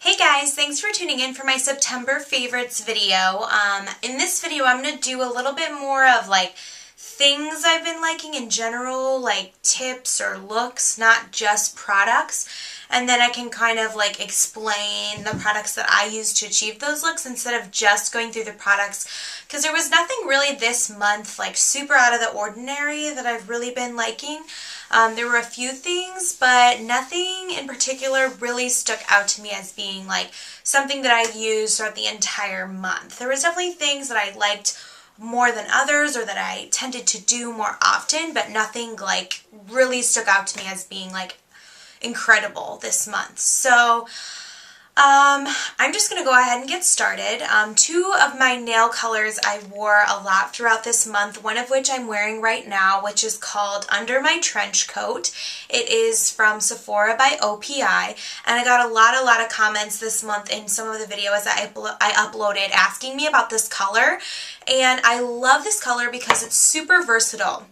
Hey guys, thanks for tuning in for my September favorites video. In this video I'm going to do a little bit more of like things I've been liking in general, like tips or looks, not just products. And then I can kind of like explain the products that I use to achieve those looks instead of just going through the products. Because there was nothing really this month like super out of the ordinary that I've really been liking. There were a few things, but nothing in particular really stuck out to me as being like something that I used throughout the entire month. There was definitely things that I liked more than others or that I tended to do more often, but nothing like really stuck out to me as being like incredible this month. So I'm just going to go ahead and get started. Two of my nail colors I wore a lot throughout this month, one of which I'm wearing right now, which is called Under My Trench Coat. It is from Sephora by OPI, and I got a lot of comments this month in some of the videos that I uploaded asking me about this color, and I love this color because it's super versatile.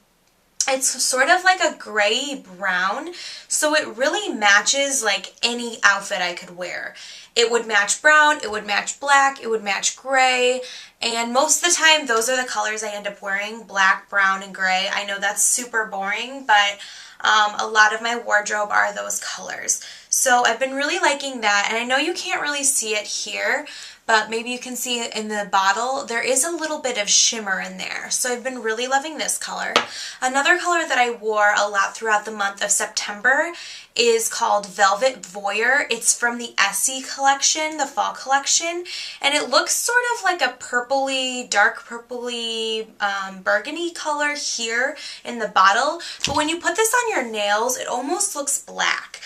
It's sort of like a gray brown, so it really matches like any outfit I could wear. It would match brown, it would match black, it would match gray, and most of the time those are the colors I end up wearing, black, brown, and gray. I know that's super boring, but a lot of my wardrobe are those colors. So I've been really liking that, and I know you can't really see it here, but maybe you can see it in the bottle. There is a little bit of shimmer in there. So I've been really loving this color. Another color that I wore a lot throughout the month of September is called Velvet Voyeur. It's from the Essie collection, the fall collection, and it looks sort of like a purpley, dark purpley, burgundy color here in the bottle, but when you put this on your nails, it almost looks black.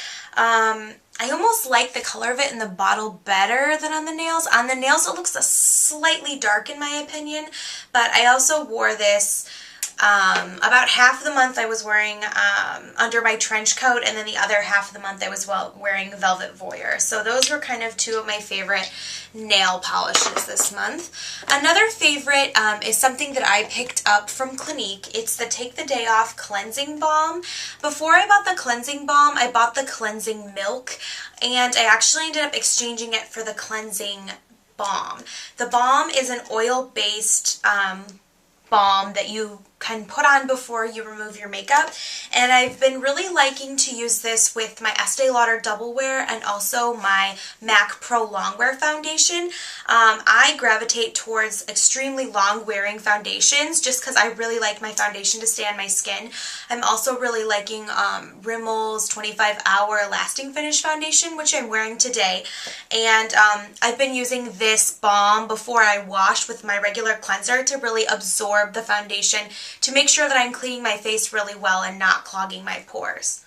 I almost like the color of it in the bottle better than on the nails. On the nails it looks slightly dark in my opinion, but I also wore this about half of the month I was wearing Under My Trench Coat, and then the other half of the month I was wearing Velvet Voyeur. So those were kind of two of my favorite nail polishes this month. Another favorite is something that I picked up from Clinique. It's the Take the Day Off Cleansing Balm. Before I bought the cleansing balm, I bought the cleansing milk, and I actually ended up exchanging it for the cleansing balm. The balm is an oil-based balm that you can put on before you remove your makeup, and I've been really liking to use this with my Estee Lauder Double Wear and also my MAC Pro Long Wear foundation. I gravitate towards extremely long wearing foundations just because I really like my foundation to stay on my skin. I'm also really liking Rimmel's 25-hour lasting finish foundation, which I'm wearing today, and I've been using this balm before I wash with my regular cleanser to really absorb the foundation to make sure that I'm cleaning my face really well and not clogging my pores.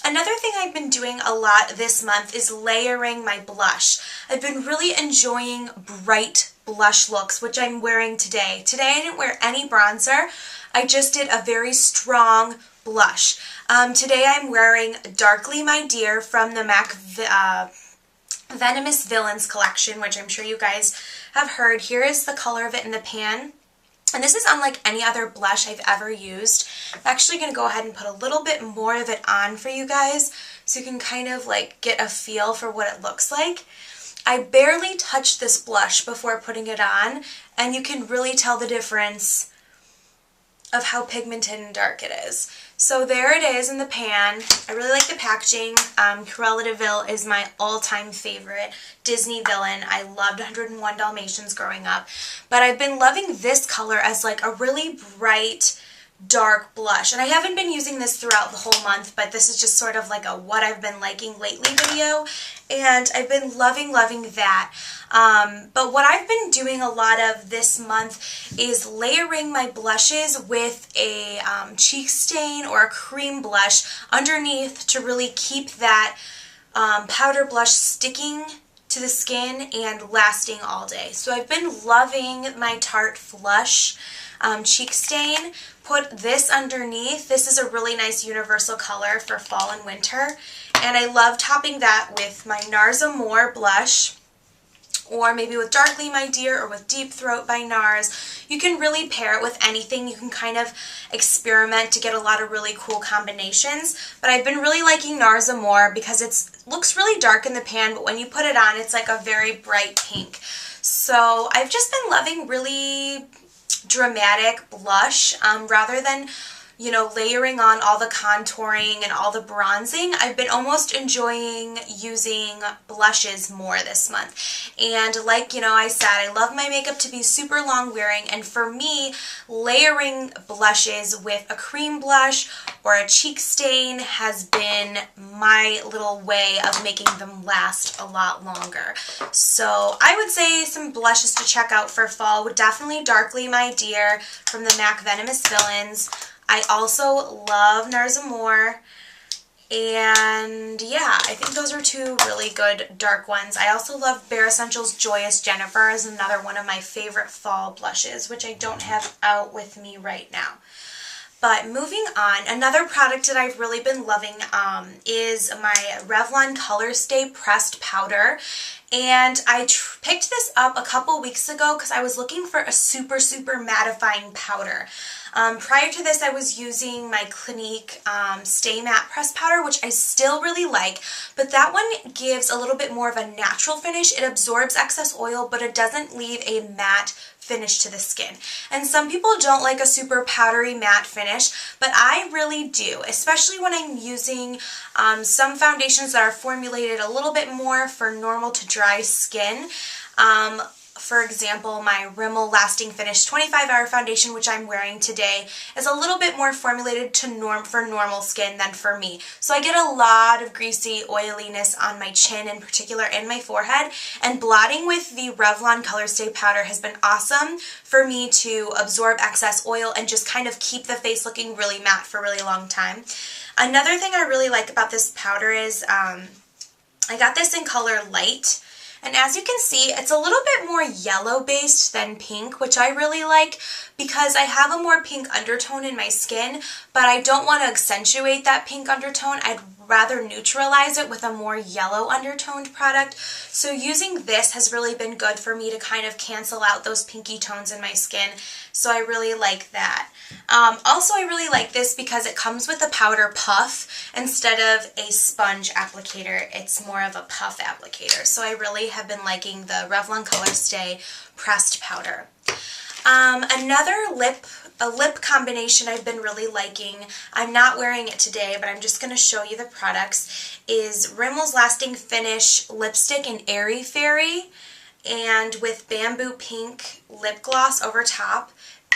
Another thing I've been doing a lot this month is layering my blush. I've been really enjoying bright blush looks, which I'm wearing today. Today I didn't wear any bronzer. I just did a very strong blush. Today I'm wearing Darkly My Dear from the MAC Venomous Villains collection, which I'm sure you guys have heard. Here is the color of it in the pan. And this is unlike any other blush I've ever used. I'm actually going to go ahead and put a little bit more of it on for you guys so you can kind of like get a feel for what it looks like. I barely touched this blush before putting it on, and you can really tell the difference of how pigmented and dark it is. So there it is in the pan. I really like the packaging. Cruella de Vil is my all-time favorite Disney villain. I loved 101 Dalmatians growing up, but I've been loving this color as like a really bright, dark blush. And I haven't been using this throughout the whole month, but this is just sort of like a what I've been liking lately video, and I've been loving that. But what I've been doing a lot of this month is layering my blushes with a cheek stain or a cream blush underneath to really keep that powder blush sticking to the skin and lasting all day. So I've been loving my Tarte Flush cheek stain. Put this underneath. This is a really nice universal color for fall and winter, and I love topping that with my NARS Amour blush. or maybe with Darkly My Dear or with Deep Throat by NARS. You can really pair it with anything. You can kind of experiment to get a lot of really cool combinations. But I've been really liking NARS Amour because it looks really dark in the pan, but when you put it on, it's like a very bright pink. So I've just been loving really dramatic blush rather than, you know, layering on all the contouring and all the bronzing. I've been almost enjoying using blushes more this month. And like, you know, I said, I love my makeup to be super long wearing, and for me, layering blushes with a cream blush or a cheek stain has been my little way of making them last a lot longer. So I would say some blushes to check out for fall would definitely Darkly My Dear from the MAC Venomous Villains. I also love NARS Amour, and yeah, I think those are two really good dark ones. I also love Bare Essentials Joyous Jennifer is another one of my favorite fall blushes, which I don't have out with me right now. But moving on, another product that I've really been loving is my Revlon Colorstay Pressed Powder. And I picked this up a couple weeks ago because I was looking for a super mattifying powder. Prior to this, I was using my Clinique Stay Matte Pressed Powder, which I still really like, but that one gives a little bit more of a natural finish. It absorbs excess oil, but it doesn't leave a matte finish to the skin. And some people don't like a super powdery matte finish, but I really do, especially when I'm using some foundations that are formulated a little bit more for normal to dry skin. For example, my Rimmel Lasting Finish 25-hour foundation, which I'm wearing today, is a little bit more formulated to for normal skin than for me. So I get a lot of greasy oiliness on my chin in particular and my forehead, and blotting with the Revlon Colorstay powder has been awesome for me to absorb excess oil and just kind of keep the face looking really matte for a really long time. Another thing I really like about this powder is I got this in color Light. And as you can see, it's a little bit more yellow based than pink, which I really like because I have a more pink undertone in my skin, but I don't want to accentuate that pink undertone. I'd rather neutralize it with a more yellow undertoned product. So using this has really been good for me to kind of cancel out those pinky tones in my skin. So I really like that. Also, I really like this because it comes with a powder puff instead of a sponge applicator. It's more of a puff applicator. So I really have been liking the Revlon Colorstay Pressed Powder. Another lip combination I've been really liking, I'm not wearing it today, but I'm just going to show you the products, is Rimmel's Lasting Finish Lipstick in Airy Fairy, and with Bamboo Pink lip gloss over top.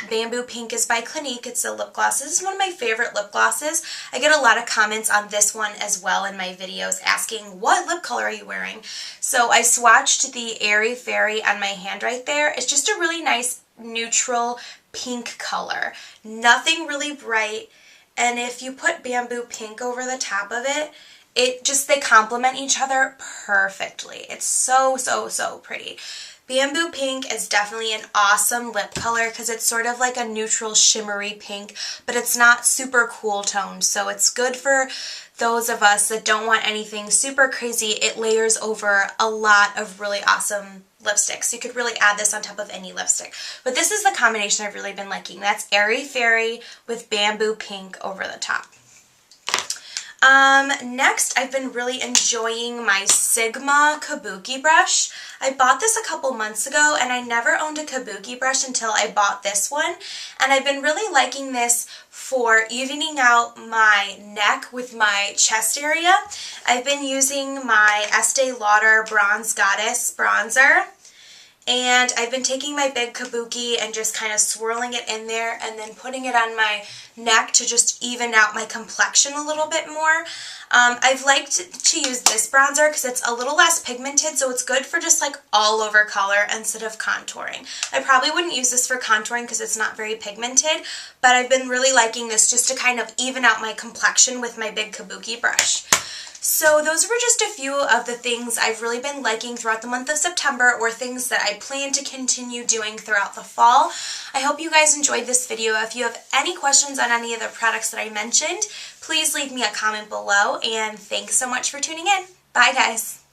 Bamboo Pink is by Clinique. It's a lip gloss. This is one of my favorite lip glosses. I get a lot of comments on this one as well in my videos asking, what lip color are you wearing? So I swatched the Airy Fairy on my hand right there. It's just a really nice neutral pink color. Nothing really bright. And if you put Bamboo Pink over the top of it, they complement each other perfectly. It's so pretty. Bamboo Pink is definitely an awesome lip color because it's sort of like a neutral shimmery pink, but it's not super cool toned. So it's good for those of us that don't want anything super crazy. It layers over a lot of really awesome lipsticks. You could really add this on top of any lipstick. But this is the combination I've really been liking. That's Airy Fairy with Bamboo Pink over the top. Next, I've been really enjoying my Sigma Kabuki brush. I bought this a couple months ago, and I never owned a Kabuki brush until I bought this one. And I've been really liking this for evening out my neck with my chest area. I've been using my Estee Lauder Bronze Goddess bronzer. And I've been taking my big Kabuki and just kind of swirling it in there and then putting it on my neck to just even out my complexion a little bit more. I've liked to use this bronzer because it's a little less pigmented, so it's good for just like all over color instead of contouring. I probably wouldn't use this for contouring because it's not very pigmented, but I've been really liking this just to kind of even out my complexion with my big Kabuki brush. So those were just a few of the things I've really been liking throughout the month of September, or things that I plan to continue doing throughout the fall. I hope you guys enjoyed this video. If you have any questions on any of the products that I mentioned, please leave me a comment below, and thanks so much for tuning in. Bye guys!